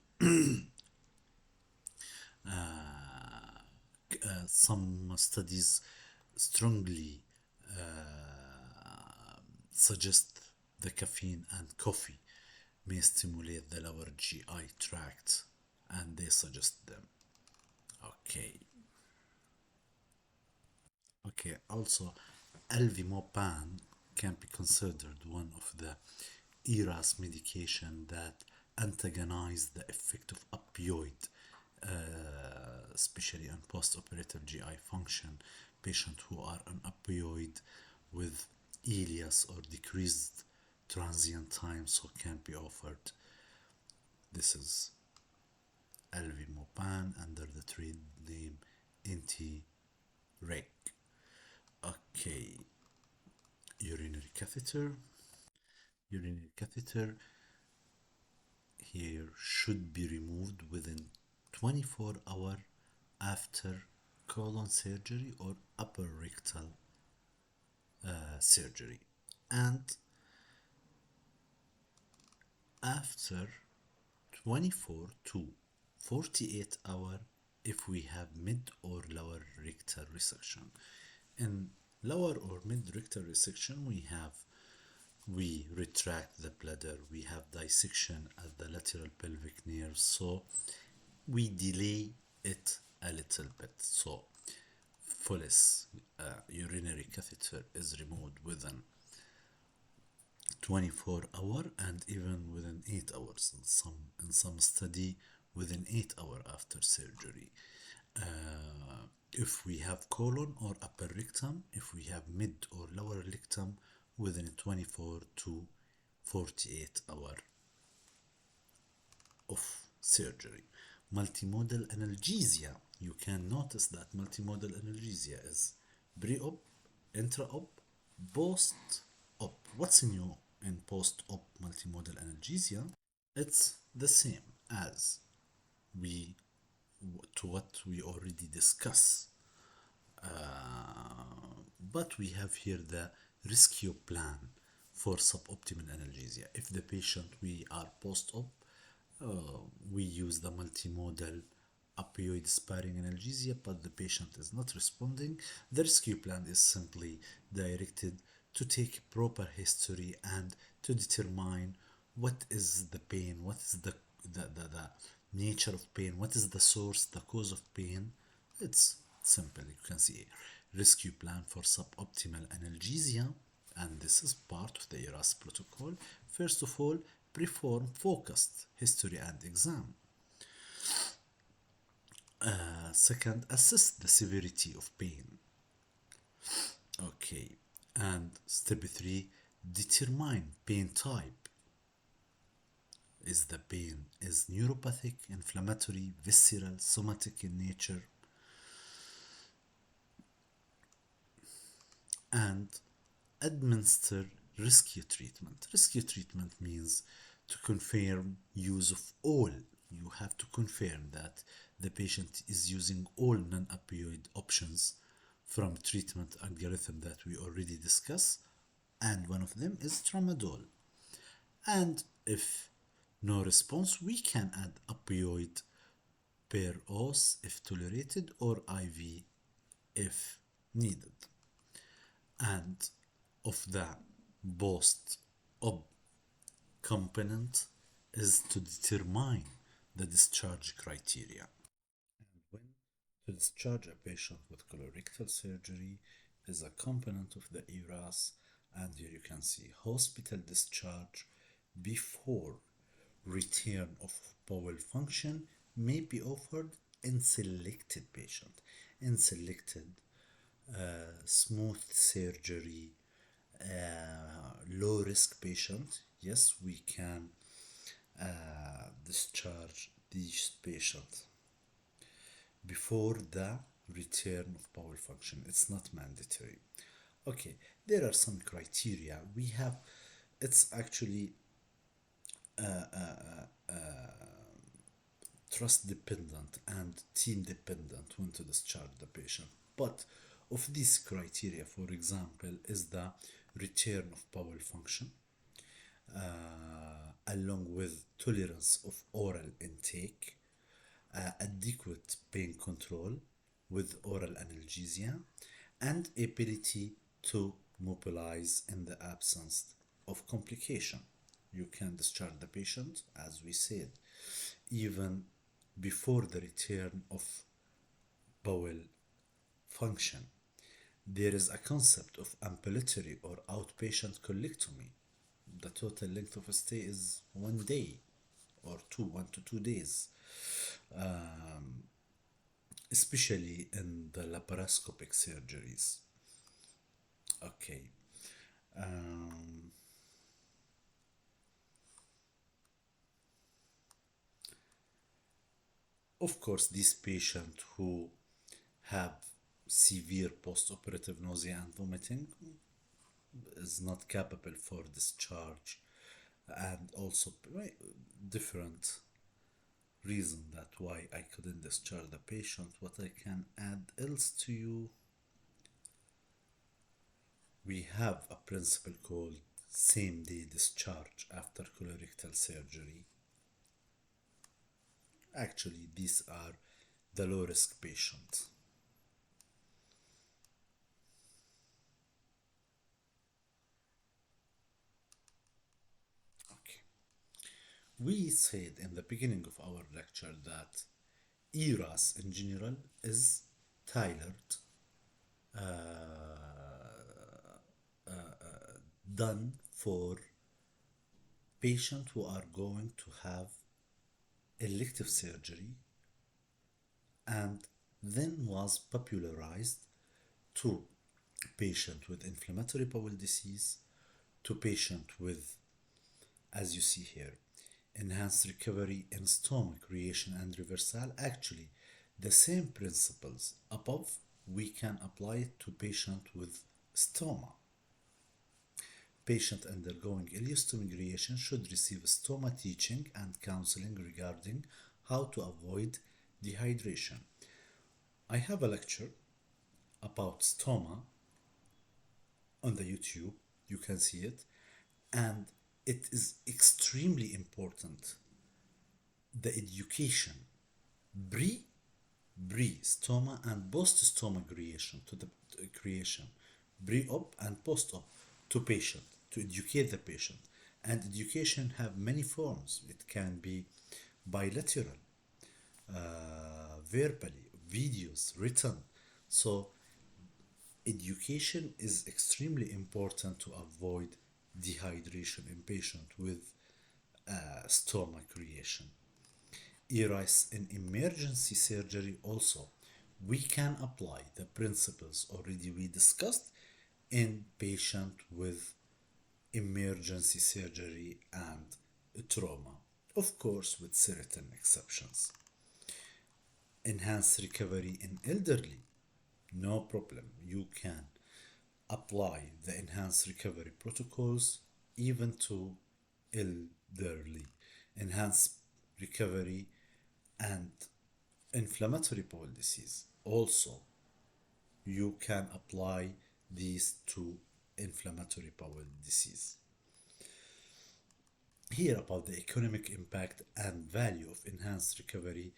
Some studies strongly suggest the caffeine and coffee may stimulate the lower GI tract, and they suggest them. Okay. Okay, also, Alvimopan can be considered one of the ERAS medication that antagonize the effect of opioid, especially on post-operative GI function. Patients who are on opioid with ELIAS or decreased transient time, so can be offered. This is Alvimopan under the trade name Anti-Reg. Okay, urinary catheter. Urinary catheter here should be removed within 24 hours after colon surgery or upper rectal surgery, and after 24 to 48 hours if we have mid or lower rectal resection. In lower or mid rectal resection, we retract the bladder, we have dissection at the lateral pelvic nerve, so we delay it a little bit. So Follis urinary catheter is removed within 24 hours and even within 8 hours in some study within 8 hours after surgery. If we have colon or upper rectum, if we have mid or lower rectum, within 24 to 48 hours of surgery. Multimodal analgesia. You can notice that multimodal analgesia is pre-op, intra-op, post-op. What's new in post-op multimodal analgesia, it's the same as we to what we already discussed. But we have here the rescue plan for suboptimal analgesia. If the patient we are post-op, we use the multimodal opioid sparing analgesia, but the patient is not responding. The rescue plan is simply directed to take proper history and to determine what is the pain, what is the nature of pain, what is the source, the cause of pain. It's simple. You can see rescue plan for suboptimal analgesia, and this is part of the ERAS protocol. First of all, perform focused history and exam. Second, assess the severity of pain. Okay, and step 3, determine pain type. Is the pain is neuropathic, inflammatory, visceral, somatic in nature? And administer rescue treatment. Rescue treatment means to confirm use of all. You have to confirm that the patient is using all non-opioid options from treatment algorithm that we already discussed, and one of them is tramadol. And if no response, we can add opioid per os if tolerated, or IV if needed. And of the post-op component is to determine the discharge criteria. And when to discharge a patient with colorectal surgery is a component of the ERAS, and here you can see hospital discharge before return of bowel function may be offered in selected patient, in selected smooth surgery, low risk patient. Yes, we can discharge these patients before the return of bowel function. It's not mandatory. Okay, there are some criteria we have. It's actually trust dependent and team dependent when to discharge the patient. But of these criteria, for example, is the return of bowel function, along with tolerance of oral intake, adequate pain control with oral analgesia, and ability to mobilize in the absence of complication. You can discharge the patient, as we said, even before the return of bowel function. There is a concept of ambulatory or outpatient colectomy. The total length of stay is 1 day or 1 to 2 days, especially in the laparoscopic surgeries. Okay. Of course, these patients who have severe post-operative nausea and vomiting is not capable for discharge, and also different reason that why I couldn't discharge the patient. What I can add else to you, we have a principle called same day discharge after colorectal surgery. Actually, these are the low risk patients. Okay. We said in the beginning of our lecture that ERAS in general is tailored, done for patients who are going to have elective surgery, and then was popularized to patient with inflammatory bowel disease, to patient with, as you see here, enhanced recovery in stomach, rheation and reversal. Actually, the same principles above we can apply it to patient with stoma. Patient undergoing ileostomy gradation should receive stoma teaching and counseling regarding how to avoid dehydration. I have a lecture about stoma on the YouTube. You can see it, and it is extremely important. The education, pre stoma and post stoma creation to the creation, pre-op and post-op to patient, to educate the patient. And education have many forms. It can be bilateral, verbally, videos, written. So education is extremely important to avoid dehydration in patient with stoma creation. ERAS in emergency surgery also, we can apply the principles already we discussed in patient with emergency surgery and trauma, of course with certain exceptions. Enhanced recovery in elderly, no problem, you can apply the enhanced recovery protocols even to elderly. Enhanced recovery and inflammatory bowel disease, also you can apply these to inflammatory bowel disease. Here about the economic impact and value of enhanced recovery.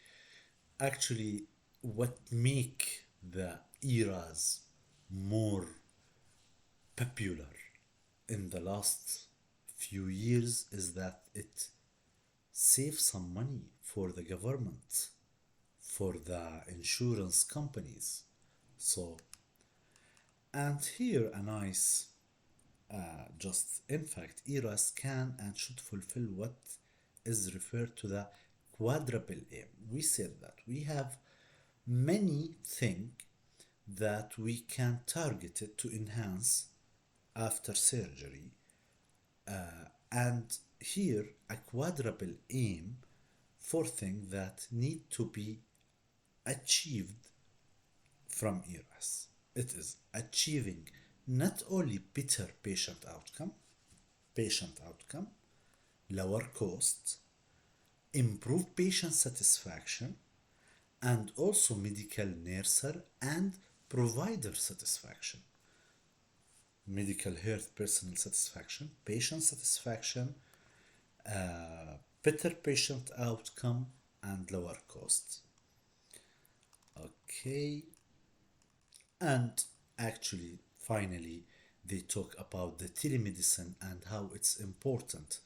Actually, what make the ERAS more popular in the last few years is that it saves some money for the government, for the insurance companies. So, and here a nice, just in fact, ERAS can and should fulfill what is referred to the quadruple aim. We said that we have many things that we can target it to enhance after surgery, and here a quadruple aim for things that need to be achieved from ERAS. It is achieving not only better patient outcome, lower cost, improve patient satisfaction, and also medical nurser and provider satisfaction. Medical health personnel satisfaction, patient satisfaction, better patient outcome, and lower cost. Okay, and actually, finally, they talk about the telemedicine and how it's important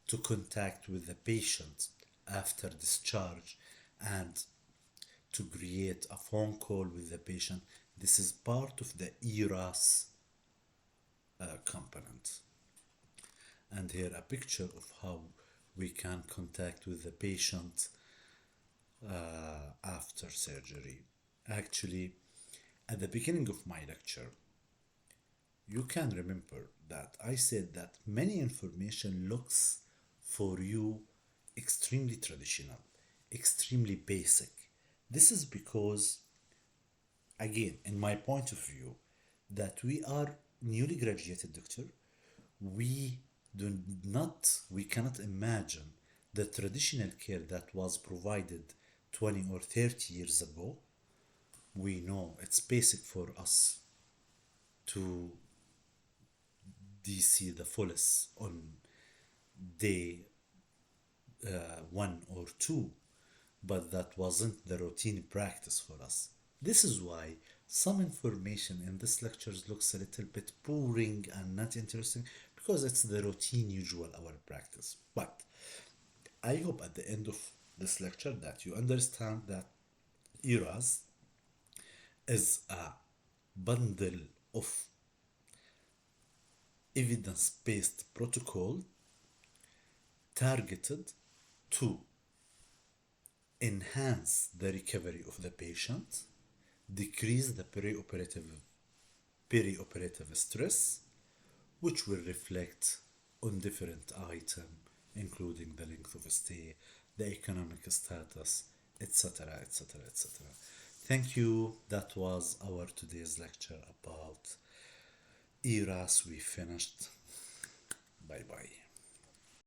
to contact with the patient after discharge and to create a phone call with the patient. This is part of the ERAS component. And here a picture of how we can contact with the patient after surgery. Actually, at the beginning of my lecture, you can remember that I said that many information looks for you extremely traditional, extremely basic. This is because, again, in my point of view, that we are newly graduated doctor. We cannot imagine the traditional care that was provided 20 or 30 years ago. We know it's basic for us to DC the fullest on day 1 or 2, but that wasn't the routine practice for us. This is why some information in this lectures looks a little bit boring and not interesting, because it's the routine usual our practice. But I hope at the end of this lecture that you understand that ERAS is a bundle of evidence-based protocol targeted to enhance the recovery of the patient, decrease the perioperative stress, which will reflect on different items, including the length of stay, the economic status, etc., etc., etc. Thank you. That was our today's lecture about ERAS. We finished. Bye bye.